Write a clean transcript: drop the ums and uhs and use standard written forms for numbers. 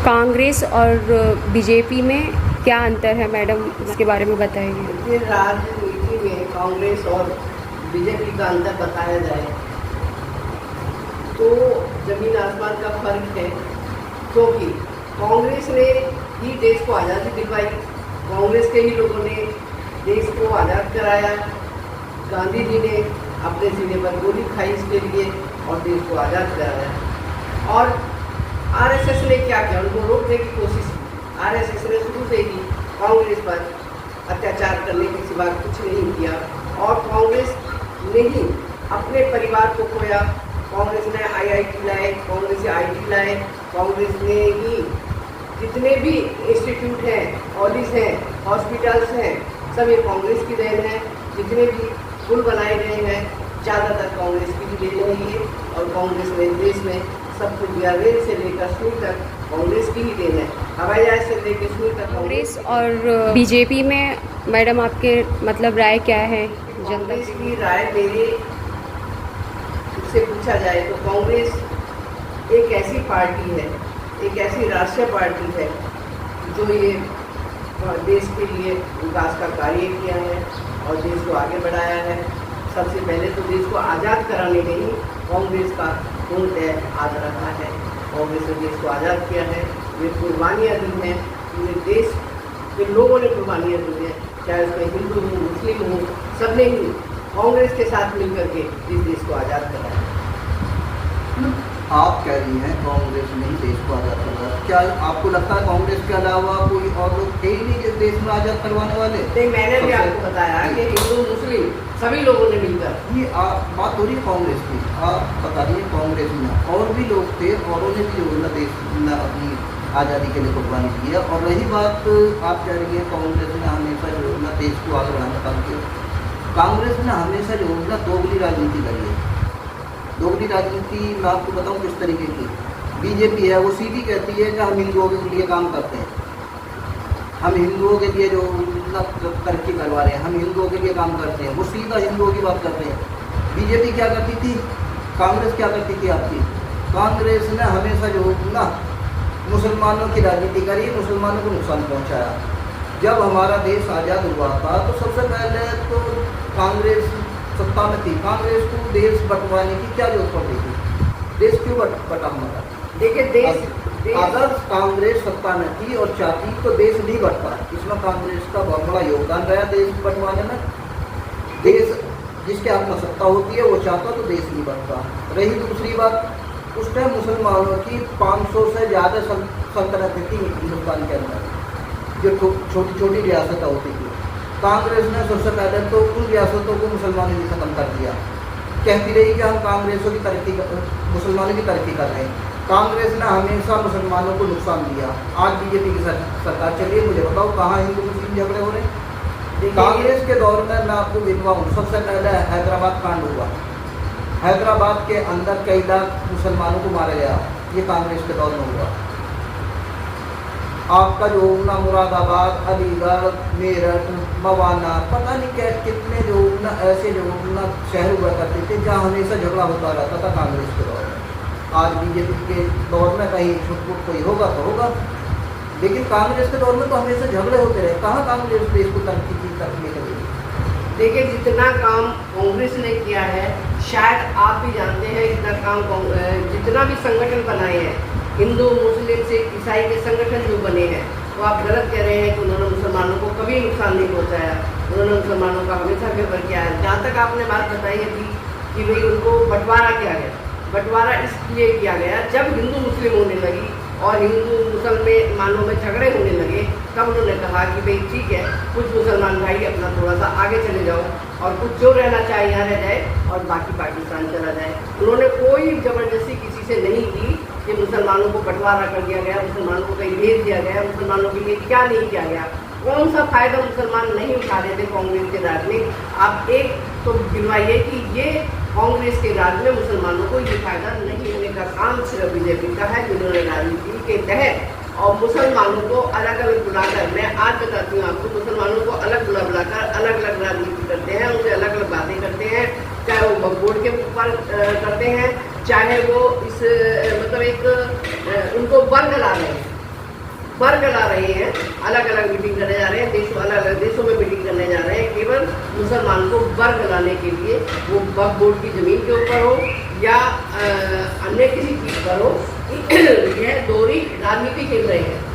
कांग्रेस और बीजेपी में क्या अंतर है मैडम, इसके बारे में बताइए। देखिए, राजनीति में कांग्रेस और बीजेपी का अंतर बताया जाए तो जमीन आसमान का फर्क है, क्योंकि कांग्रेस ने ही देश को आज़ादी दिलवाई। कांग्रेस के ही लोगों ने देश को आज़ाद कराया। गांधी जी ने अपने सीने पर गोली खाई इसके लिए और देश को आज़ाद कराया। और आरएसएस ने क्या किया, उनको रोकने की कोशिश की। आरएसएस ने शुरू से ही कांग्रेस पर अत्याचार करने के सिवा कुछ नहीं किया और कांग्रेस ने ही अपने परिवार को खोया। कांग्रेस ने आईआईटी लाए, कांग्रेस आईटी लाए, कांग्रेस ने ही जितने भी इंस्टीट्यूट हैं, कॉलेज हैं, हॉस्पिटल्स हैं, सब ये कांग्रेस की देन है। जितने भी पुल बनाए गए हैं ज़्यादातर कांग्रेस की ही देन है ये, और कांग्रेस ने देश में सब कुछ दिया। रेल से लेकर सुई तक कांग्रेस की ही देन है, हवाई जहाज से लेकर सुई तक। कांग्रेस और बीजेपी में मैडम आपके मतलब राय क्या है? कांग्रेस की राय मेरे से पूछा जाए तो कांग्रेस एक ऐसी पार्टी है, एक ऐसी राष्ट्रीय पार्टी है जो ये देश के लिए विकास का कार्य किया है और देश को आगे बढ़ाया है। सबसे पहले तो देश को आज़ाद कराने में ही कांग्रेस का पूर्णतः हाथ रखा है। कांग्रेस ने देश को आज़ाद किया है, वे कुर्बानियाँ दी हैं, पूरे देश के लोगों ने कुर्बानियाँ दी हैं, चाहे उसमें हिंदू हो, मुस्लिम हो, सबने ही कांग्रेस के साथ मिलकर के इस देश को आज़ाद कराया। आप कह रही हैं कांग्रेस ने ही देश को आज़ाद करवाया, क्या आपको लगता है कांग्रेस के अलावा कोई और लोग थे ही नहीं जिस देश में आज़ाद करवाने वाले? नहीं, मैंने भी आपको बताया कि हिंदू मुस्लिम सभी लोगों ने मिलकर ये बात हो रही है कांग्रेस की, आप बता रही है कांग्रेस में और भी लोग थे और उन्होंने भी जो है देश में अपनी आज़ादी के लिए कुर्बानी दी है। और रही बात आप कह रही है कांग्रेस ने हमेशा जो है देश को आगे बढ़ाने का काम किया। कांग्रेस ने हमेशा जो है दोगली राजनीति करी है। दोगली राजनीति मैं आपको बताऊं किस तरीके की। बीजेपी है वो सीधी कहती है कि हम हिंदुओं के लिए काम करते हैं, हम हिंदुओं के लिए जो तरक्की करवा रहे हैं, हम हिंदुओं के लिए काम करते हैं, वो सीधा हिंदुओं की बात करते हैं। बीजेपी क्या करती थी, कांग्रेस क्या करती थी आपकी, कांग्रेस ने हमेशा जो ना मुसलमानों की राजनीति करी, मुसलमानों को नुकसान पहुँचाया। जब हमारा देश आज़ाद हुआ था तो सबसे पहले तो कांग्रेस सत्ता में थी, कांग्रेस को देश बंटवाने की क्या जरूरत पड़ती थी? देश क्यों बटा हमारा? देखिए, देश अगर कांग्रेस सत्ता में थी और चाहती तो देश नहीं बढ़ता। इसमें कांग्रेस का बहुत बड़ा योगदान रहा देश बंटवाने में। देश जिसके हाथ में सत्ता होती है वो चाहता तो देश नहीं बढ़ता। रही दूसरी बात, उस टाइम मुसलमानों की 500 से ज़्यादा सल्तनतें थी हिंदुस्तान के अंदर, जो छोटी छोटी रियासतें होती थी। कांग्रेस ने सबसे पहले तो उन रियासतों को मुसलमानों ने ख़त्म कर दिया। कहती रही कि हम कांग्रेसों की तरक्की मुसलमानों की तरक्की कर रहे हैं। कांग्रेस ने हमेशा मुसलमानों को नुकसान दिया। आज बीजेपी की सरकार चलिए, मुझे बताओ कहाँ हिंदू मुस्लिम झगड़े हो रहे हैं? कांग्रेस के दौर में मैं आपको गिनवाऊँ, सबसे पहले हैदराबाद कांड हुआ। हैदराबाद के अंदर कई लाख मुसलमानों को मारा गया, ये कांग्रेस के दौर में हुआ। आपका जो ना मुरादाबाद, अलीगढ़, मेरठ, मवाना, पता नहीं क्या कितने जो ना ऐसे जो ना शहर हुआ करते थे जहाँ हमेशा झगड़ा होता रहता था कांग्रेस के दौर में। आज बीजेपी के दौर में कहीं छुटपुट कोई होगा तो होगा, लेकिन कांग्रेस के दौर में तो हमेशा झगड़े होते रहे। कहाँ कांग्रेस देश को तरक्की की तरक्की करेगी? देखिए, जितना काम कांग्रेस ने किया है, शायद आप भी जानते हैं, इतना काम जितना भी संगठन बनाए हैं, हिंदू मुस्लिम से ईसाई के संगठन जो बने हैं, तो आप गलत कह रहे हैं कि उन्होंने मुसलमानों को कभी नुकसान नहीं पहुंचाया। उन्होंने मुसलमानों का हमेशा फेवर किया है। जहाँ तक आपने बात बताई थी कि भाई उनको बंटवारा किया गया, बंटवारा इसलिए किया गया जब हिंदू मुस्लिम होने लगी और हिंदू मुसलमानों में झगड़े होने लगे, तब उन्होंने कहा कि भाई ठीक है, कुछ मुसलमान भाई अपना थोड़ा सा आगे चले जाओ और कुछ जो रहना चाहे यहाँ रह जाए और बाकी पाकिस्तान चला जाए। उन्होंने कोई ज़बरदस्ती किसी से नहीं की कि मुसलमानों को बंटवारा कर दिया गया, मुसलमानों को कहीं भेज दिया गया, मुसलमानों के लिए क्या नहीं किया गया, कौन सा फ़ायदा मुसलमान नहीं उठा रहे थे कांग्रेस के राज में। आप एक तो गिनवाइए कि ये कांग्रेस के राज में मुसलमानों को ये फायदा नहीं होने का काम सिर्फ बीजेपी का है, जिन्होंने राजनीति के तहत और मुसलमानों को अलग अलग बुलाकर, मैं आज बताती हूँ आपको, मुसलमानों को अलग बुलाकर अलग अलग राजनीति करते हैं, उनसे अलग अलग बातें करते हैं, चाहे वो बोर्ड के ऊपर करते हैं, चाहे वो इस मतलब एक उनको वर्ग ला रहे हैं। वर्ग ला रहे हैं, अलग अलग मीटिंग करने जा रहे हैं, अलग अलग देशों में मीटिंग करने जा रहे हैं, केवल मुसलमान को वर्ग लाने के लिए, वो वक्फ बोर्ड की ज़मीन के ऊपर हो या अन्य किसी चीज़ पर हो। यह दोहरी राजनीति खेल रहे हैं।